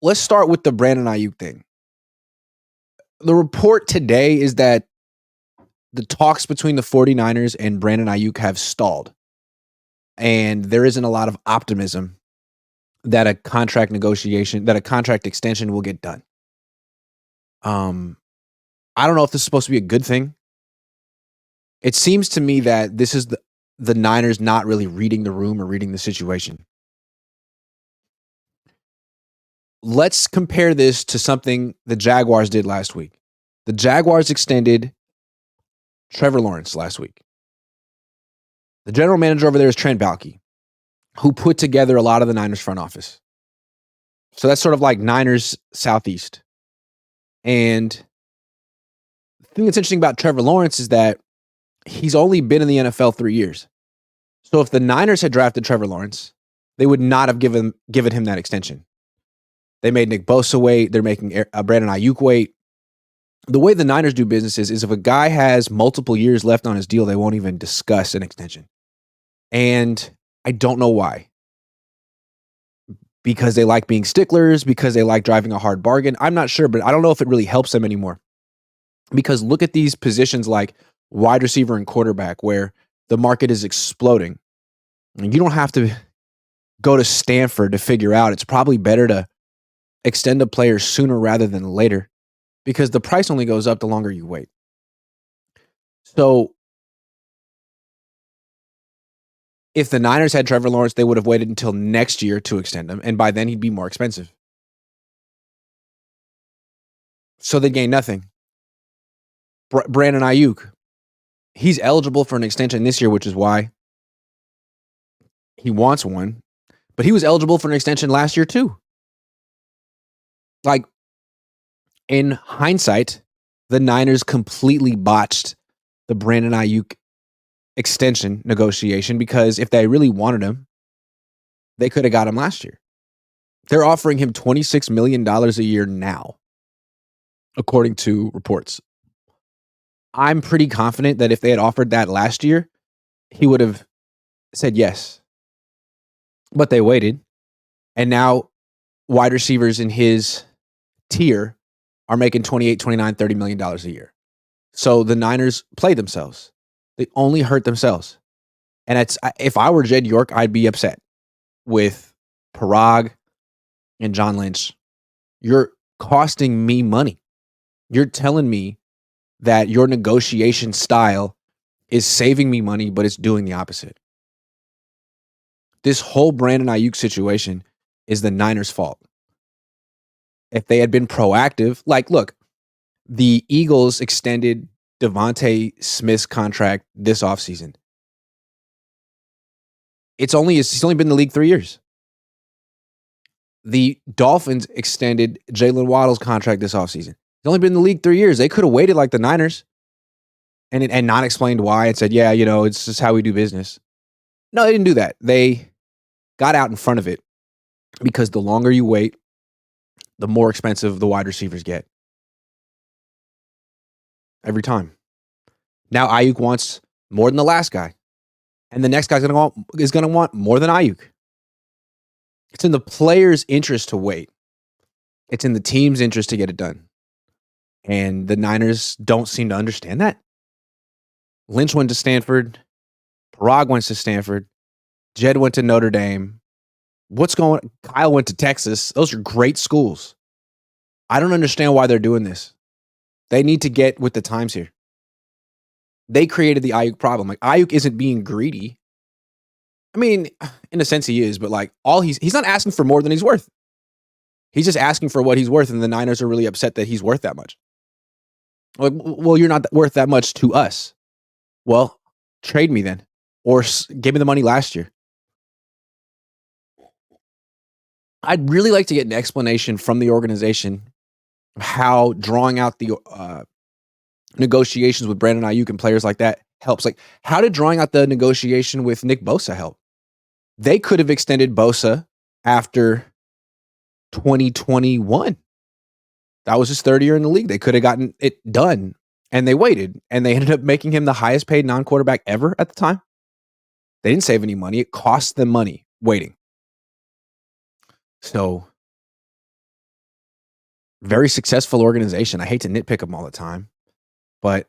let's start with the Brandon Aiyuk thing. The report today is that the talks between the 49ers and Brandon Aiyuk have stalled. And there isn't a lot of optimism that a contract extension will get done. I don't know if this is supposed to be a good thing. It seems to me that this is the Niners not really reading the room or reading the situation. Let's compare this to something the Jaguars did last week. The Jaguars extended Trevor Lawrence last week. The general manager over there is Trent Baalke, who put together a lot of the Niners front office. So that's sort of like Niners Southeast. And the thing that's interesting about Trevor Lawrence is that he's only been in the NFL 3 years. So if the Niners had drafted Trevor Lawrence, they would not have given him that extension. They made Nick Bosa wait. They're making Brandon Aiyuk wait. The way the Niners do business is if a guy has multiple years left on his deal, they won't even discuss an extension. And I don't know why. Because they like being sticklers, because they like driving a hard bargain. I'm not sure, but I don't know if it really helps them anymore. Because look at these positions like wide receiver and quarterback where the market is exploding. And you don't have to go to Stanford to figure out it's probably better to extend a player sooner rather than later because the price only goes up the longer you wait. So if the Niners had Trevor Lawrence, they would have waited until next year to extend him, and by then he'd be more expensive. So they gain nothing. Brandon Aiyuk, he's eligible for an extension this year, which is why he wants one, but he was eligible for an extension last year too. Like, in hindsight, the Niners completely botched the Brandon Aiyuk extension negotiation because if they really wanted him, they could have got him last year. They're offering him $26 million a year now, according to reports. I'm pretty confident that if they had offered that last year, he would have said yes. But they waited. And now wide receivers in his tier are making $28, $29, $30 million a year. So the Niners played themselves. They only hurt themselves. And if I were Jed York, I'd be upset with Parag and John Lynch. You're costing me money. You're telling me that your negotiation style is saving me money, but it's doing the opposite. This whole Brandon Aiyuk situation is the Niners' fault. If they had been proactive, like, look, the Eagles extended Devontae Smith's contract this offseason. He's only been in the league 3 years. The Dolphins extended Jalen Waddle's contract this offseason. He's only been in the league 3 years. They could have waited like the Niners and not explained why and said, yeah, it's just how we do business. No, they didn't do that. They got out in front of it because the longer you wait, the more expensive the wide receivers get. Every time. Now Aiyuk wants more than the last guy. And the next guy's is going to want more than Aiyuk. It's in the player's interest to wait. It's in the team's interest to get it done. And the Niners don't seem to understand that. Lynch went to Stanford. Parag went to Stanford. Jed went to Notre Dame. Kyle went to Texas. Those are great schools. I don't understand why they're doing this. They need to get with the times here. They created the Aiyuk problem. Like, Aiyuk isn't being greedy. I mean, in a sense he is, but like he's not asking for more than he's worth. He's just asking for what he's worth, and the Niners are really upset that he's worth that much. Like, well, you're not worth that much to us. Well, trade me then, or give me the money last year. I'd really like to get an explanation from the organization of how drawing out the negotiations with Brandon Aiyuk and players like that helps. Like, how did drawing out the negotiation with Nick Bosa help? They could have extended Bosa after 2021. That was his third year in the league. They could have gotten it done, and they waited, and they ended up making him the highest paid non-quarterback ever at the time. They didn't save any money. It cost them money waiting. So Very successful organization. I hate to nitpick them all the time, but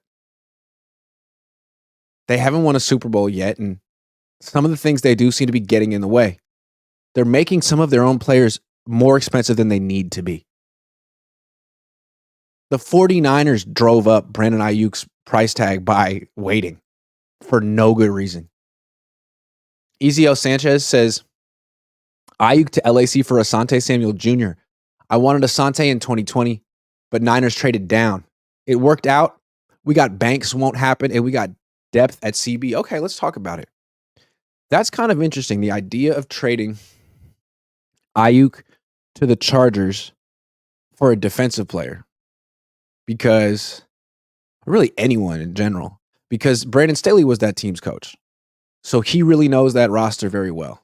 they haven't won a Super Bowl yet, and some of the things they do seem to be getting in the way. They're making some of their own players more expensive than they need to be. The 49ers drove up Brandon Aiyuk's price tag by waiting for no good reason. Ezio Sanchez says, Aiyuk to LAC for Asante Samuel Jr. I wanted Asante in 2020, but Niners traded down. It worked out. We got Banks won't happen, and we got depth at CB. Okay, let's talk about it. That's kind of interesting. The idea of trading Aiyuk to the Chargers for a defensive player, because really anyone in general, because Brandon Staley was that team's coach. So he really knows that roster very well.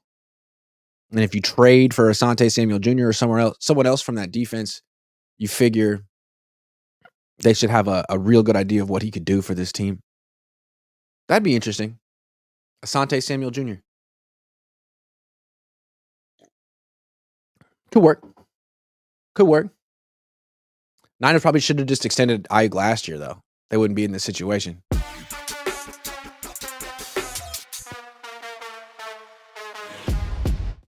And if you trade for Asante Samuel Jr. or someone else from that defense, you figure they should have a real good idea of what he could do for this team. That'd be interesting. Asante Samuel Jr. Could work. Could work. Niners probably should have just extended Aiyuk last year, though. They wouldn't be in this situation.